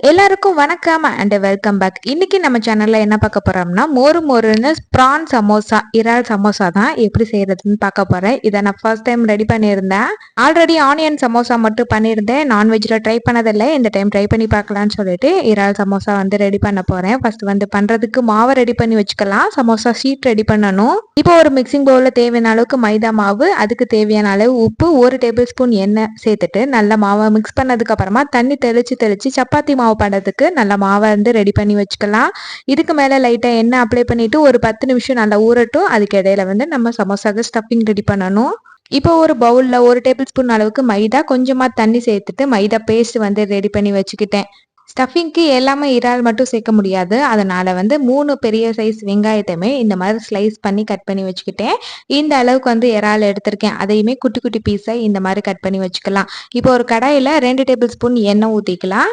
எல்லாருக்கும் வணக்கம் and welcome back. இன்னைக்கு நம்ம சேனல்ல என்ன பார்க்க போறோம்னா மோருன்னு ப்ரான் சமோசா, இறால் சமோசா தான் எப்படி செய்யறதுன்னு பார்க்க போறேன். இதை நான் ஃபர்ஸ்ட் டைம் ரெடி பண்ணியிருந்தேன். ஆல்ரெடி ஆனியன் சமோசா மட்டும் பண்ணியிருந்தேன். நான்வெஜ்ல ட்ரை பண்ணதில்லை. இந்த டைம் ட்ரை பண்ணி பார்க்கலான்னு சொல்லிட்டு இறால் சமோசா வந்து ரெடி பண்ண போறேன். ஃபர்ஸ்ட் வந்து பண்றதுக்கு மாவை ரெடி பண்ணி வச்சுக்கலாம். சமோசா ஷீட் ரெடி பண்ணணும். இப்போ ஒரு மிக்சிங் பவுல்ல தேவையான அளவுக்கு மைதா மாவு, அதுக்கு தேவையான அளவு உப்பு, 1 டேபிள் ஸ்பூன் எண்ணெய் சேர்த்துட்டு நல்லா மாவை மிக்ஸ் பண்ணதுக்கு அப்புறமா தண்ணி தெளிச்சு சப்பாத்தி மாவு பண்றதுக்கு நல்ல மாவை வந்து ரெடி பண்ணி வச்சுக்கலாம். இதுக்கு மேல லைட்டா எண்ணெய் அப்ளை பண்ணிட்டு ஒரு 10 நிமிஷம் நல்லா ஊறட்டும். அதுக்கு இடையில வந்து நம்ம சமோசாக்கு ஸ்டஃபிங் ரெடி பண்ணணும். இப்போ ஒரு பவுல்ல 1 டேபிள் ஸ்பூன் அளவுக்கு மைதா, கொஞ்சமா தண்ணி சேர்த்துட்டு மைதா பேஸ்ட் வந்து ரெடி பண்ணி வச்சுக்கிட்டேன். ஸ்டஃபிங்க்கு எல்லாமே இறால் மட்டும் சேர்க்க முடியாது. அதனால வந்து 3 பெரிய சைஸ் வெங்காயத்தையுமே இந்த மாதிரி ஸ்லைஸ் பண்ணி கட் பண்ணி வச்சுக்கிட்டேன். இந்த அளவுக்கு வந்து இறால் எடுத்திருக்கேன். அதையுமே குட்டி குட்டி பீஸா இந்த மாதிரி கட் பண்ணி வச்சுக்கலாம். இப்போ ஒரு கடாயில 2 டேபிள் ஸ்பூன் எண்ணெய் ஊற்றிக்கலாம்.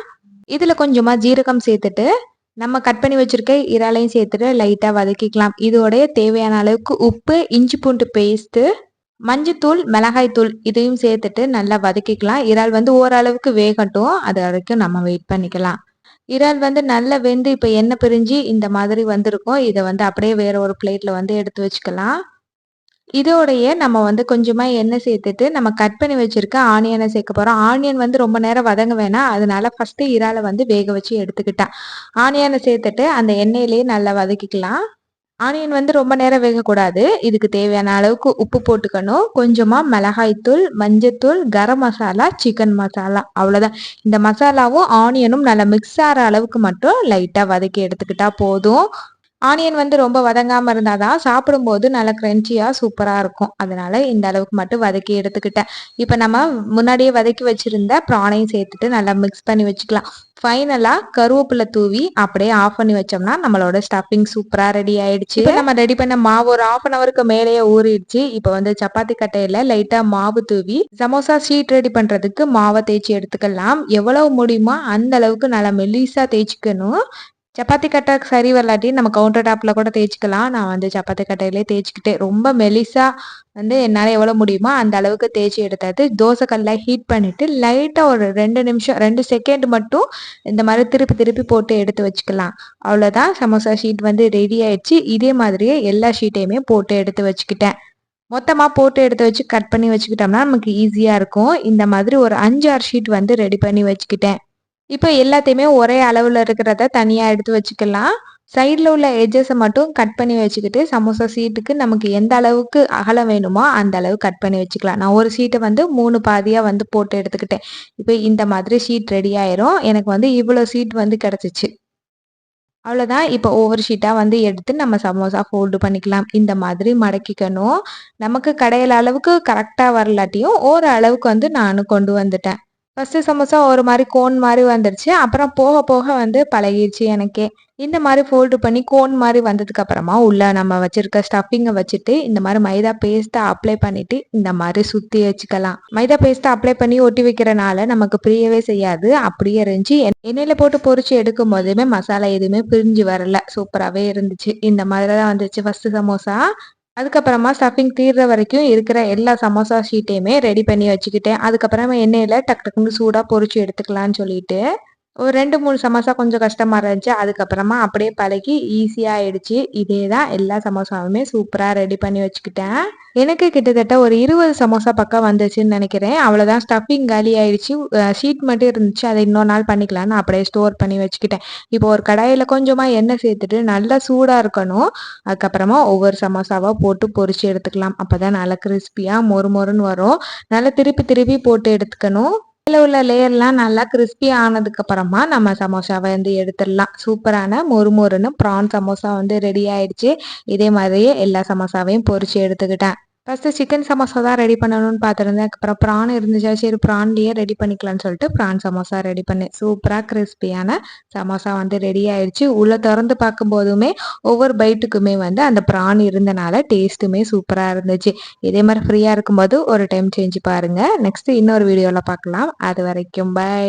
இதுல கொஞ்சமா ஜீரகம் சேர்த்துட்டு நம்ம கட் பண்ணி வச்சிருக்க இறாலையும் சேர்த்துட்டு லைட்டா வதக்கிக்கலாம். இதோடைய தேவையான அளவுக்கு உப்பு, இஞ்சி பூண்டு பேஸ்ட்டு, மஞ்சத்தூள், மிளகாய் தூள் இதையும் சேர்த்துட்டு நல்லா வதக்கிக்கலாம். இறால் வந்து ஓரளவுக்கு வேகட்டும். அது வரைக்கும் நம்ம வெயிட் பண்ணிக்கலாம். இறால் வந்து நல்லா வெந்து இப்ப எண்ணெய் பிரிஞ்சு இந்த மாதிரி வந்திருக்கும். இதை வந்து அப்படியே வேற ஒரு பிளேட்ல வந்து எடுத்து வச்சுக்கலாம். இதோடைய நம்ம வந்து கொஞ்சமா எண்ணெய் சேர்த்துட்டு நம்ம கட் பண்ணி வச்சிருக்க ஆனியனை சேர்க்க போறோம். ஆனியன் வந்து ரொம்ப நேரம் வதங்க வேணாம். அதனால ஃபர்ஸ்ட் இறாலை வந்து வேக வச்சு எடுத்துக்கிட்டேன். ஆனியனை சேர்த்துட்டு அந்த எண்ணெயிலேயே நல்லா வதக்கிக்கலாம். ஆனியன் வந்து ரொம்ப நேரம் வேகக்கூடாது. இதுக்கு தேவையான அளவுக்கு உப்பு போட்டுக்கணும். கொஞ்சமா மிளகாய்த்தூள், மஞ்சத்தூள், கரம் மசாலா, சிக்கன் மசாலா, அவ்வளவுதான். இந்த மசாலாவும் ஆனியனும் நல்லா மிக்ஸ் ஆகிற அளவுக்கு மட்டும் லைட்டா வதக்கி எடுத்துக்கிட்டா போதும். ஆனியன் வந்து ரொம்ப வதங்காம இருந்தாதான் சாப்பிடும்போது நல்லா கிரன்ச்சியா சூப்பரா இருக்கும். அதனால இந்த அளவுக்கு மட்டும் வதக்கி எடுத்துக்கிட்டேன். இப்ப நம்ம முன்னாடியே வதக்கி வச்சிருந்த ப்ரானையும் சேர்த்துட்டு நல்லா மிக்ஸ் பண்ணி வச்சுக்கலாம். ஃபைனலா கருவேப்பிலை தூவி அப்படியே ஆஃப் பண்ணி வச்சோம்னா நம்மளோட ஸ்டஃபிங் சூப்பரா ரெடி ஆயிடுச்சு. இப்போ நம்ம ரெடி பண்ண மாவு ஒரு 1/2 ஹவருக்கு மேலேயே ஊறிடுச்சு. இப்போ வந்து சப்பாத்தி கட்டையில லைட்டா மாவு தூவி சமோசா ஷீட் ரெடி பண்றதுக்கு மாவை தேய்ச்சி எடுத்துக்கலாம். எவ்வளவு முடியுமோ அந்த அளவுக்கு நல்லா மெலிசா தேய்ச்சிக்கணும். சப்பாத்தி கட்டை சரி வரலாட்டி நம்ம கவுண்டர் டாப்ல கூட தேய்ச்சிக்கலாம். நான் வந்து சப்பாத்தி கட்டையிலே தேய்ச்சிக்கிட்டேன். ரொம்ப மெலிசா வந்து என்னால் எவ்வளோ முடியுமோ அந்த அளவுக்கு தேய்ச்சி எடுத்தாது. தோசை கல்லை ஹீட் பண்ணிட்டு லைட்டாக ஒரு 2 நிமிஷம் 2 செகண்ட் மட்டும் இந்த மாதிரி திருப்பி திருப்பி போட்டு எடுத்து வச்சுக்கலாம். அவ்வளோதான், சமோசா ஷீட் வந்து ரெடி ஆயிடுச்சு. இதே மாதிரியே எல்லா ஷீட்டையுமே போட்டு எடுத்து வச்சுக்கிட்டேன். மொத்தமாக போட்டு எடுத்து வச்சு கட் பண்ணி வச்சுக்கிட்டோம்னா நமக்கு ஈஸியாக இருக்கும். இந்த மாதிரி ஒரு 5, 6 ஷீட் வந்து ரெடி பண்ணி வச்சுக்கிட்டேன். இப்போ எல்லாத்தையுமே ஒரே அளவுல இருக்கிறத தனியா எடுத்து வச்சுக்கலாம். சைடுல உள்ள எட்ஜஸை மட்டும் கட் பண்ணி வச்சுக்கிட்டு சமோசா சீட்டுக்கு நமக்கு எந்த அளவுக்கு அகலம் வேணுமோ அந்த அளவு கட் பண்ணி வச்சுக்கலாம். நான் ஒரு ஷீட்டை வந்து 3 பாதியா வந்து போட்டு எடுத்துக்கிட்டேன். இப்போ இந்த மாதிரி ஷீட் ரெடி ஆயிரும். எனக்கு வந்து இவ்வளோ ஷீட் வந்து கிடைச்சிச்சு. அவ்வளோதான். இப்போ ஒவ்வொரு ஷீட்டா வந்து எடுத்து நம்ம சமோசா ஃபோல்டு பண்ணிக்கலாம். இந்த மாதிரி மடக்கிக்கணும். நமக்கு கடையில அளவுக்கு கரெக்டா வரலாட்டியும் ஓரளவுக்கு வந்து நானும் கொண்டு வந்துட்டேன். ஃபர்ஸ்ட் சமோசா ஒரு மாதிரி கோன் மாதிரி வந்துருச்சு. அப்புறம் போக போக வந்து பழகிடுச்சு எனக்கே. இந்த மாதிரி ஃபோல்டு பண்ணி கோன் மாதிரி வந்ததுக்கு அப்புறமா உள்ள நம்ம வச்சிருக்க ஸ்டஃபிங்கை வச்சுட்டு இந்த மாதிரி மைதா பேஸ்ட்டை அப்ளை பண்ணிட்டு இந்த மாதிரி சுத்தி வச்சுக்கலாம். மைதா பேஸ்ட்டை அப்ளை பண்ணி ஒட்டி வைக்கிறனால நமக்கு பிரியவே செய்யாது. அப்படியே இருந்துச்சு. எண்ணெயில போட்டு பொரிச்சு எடுக்கும் போதுமே மசாலா எதுவுமே பிரிஞ்சு வரல. சூப்பராகவே இருந்துச்சு. இந்த மாதிரி தான் வந்துச்சு ஃபர்ஸ்ட் சமோசா. அதுக்கப்புறமா ஸ்டஃபிங் தீர்ற வரைக்கும் இருக்கிற எல்லா சமோசா ஷீட்டையுமே ரெடி பண்ணி வச்சுக்கிட்டேன். அதுக்கப்புறமா எண்ணெயில டக்கு டக்குன்னு சூடா பொரிச்சு எடுத்துக்கலாம்னு சொல்லிட்டு ஒரு 2, 3 சமோசா கொஞ்சம் கஷ்டமா இருந்துச்சு. அதுக்கப்புறமா அப்படியே பழகி ஈஸியா ஆயிடுச்சு. இதே தான் எல்லா சமோசாவுமே சூப்பரா ரெடி பண்ணி வச்சுக்கிட்டேன். எனக்கு கிட்டத்தட்ட ஒரு 20 சமோசா பக்கம் வந்துச்சுன்னு நினைக்கிறேன். அவ்வளோதான், ஸ்டஃபிங் காலி ஆயிடுச்சு. ஷீட் மட்டும் இருந்துச்சு. அதை இன்னொரு நாள் பண்ணிக்கலாம்னு அப்படியே ஸ்டோர் பண்ணி வச்சுக்கிட்டேன். இப்போ ஒரு கடாயில கொஞ்சமா எண்ணெய் சேர்த்துட்டு நல்லா சூடா இருக்கணும். அதுக்கப்புறமா ஒவ்வொரு சமோசாவா போட்டு பொரிச்சு எடுத்துக்கலாம். அப்பதான் நல்லா கிறிஸ்பியா மொறு மொறுன்னு வரும். நல்லா திருப்பி திருப்பி போட்டு எடுத்துக்கணும். மேல உள்ள லேயர்லாம் நல்லா கிறிஸ்பி ஆனதுக்கு அப்புறமா நம்ம சமோசாவை வந்து எடுத்துடலாம். சூப்பரான மொறு மொறுன்னு ப்ரான் சமோசா வந்து ரெடி ஆயிடுச்சு. இதே மாதிரியே எல்லா சமோசாவையும் பொரிச்சு எடுத்துக்கிட்டேன். ஃபர்ஸ்ட் சிக்கன் சமோசா தான் ரெடி பண்ணணும்னு பார்த்துருந்தேன். அப்புறம் ப்ரான் இருந்துச்சா, சரி ப்ரான்லேயே ரெடி பண்ணிக்கலாம்னு சொல்லிட்டு ப்ரான் சமோசா ரெடி பண்ணேன். சூப்பராக கிறிஸ்பியான சமோசா வந்து ரெடி ஆயிடுச்சு. உள்ள திறந்து பார்க்கும்போதுமே ஒவ்வொரு பைட்டுக்குமே வந்து அந்த ப்ரான் இருந்தனால டேஸ்ட்டுமே சூப்பராக இருந்துச்சு. இதே மாதிரி ஃப்ரீயாக இருக்கும்போது ஒரு டைம் செஞ்சு பாருங்க. நெக்ஸ்ட் இன்னொரு வீடியோவில் பார்க்கலாம். அது வரைக்கும் பை.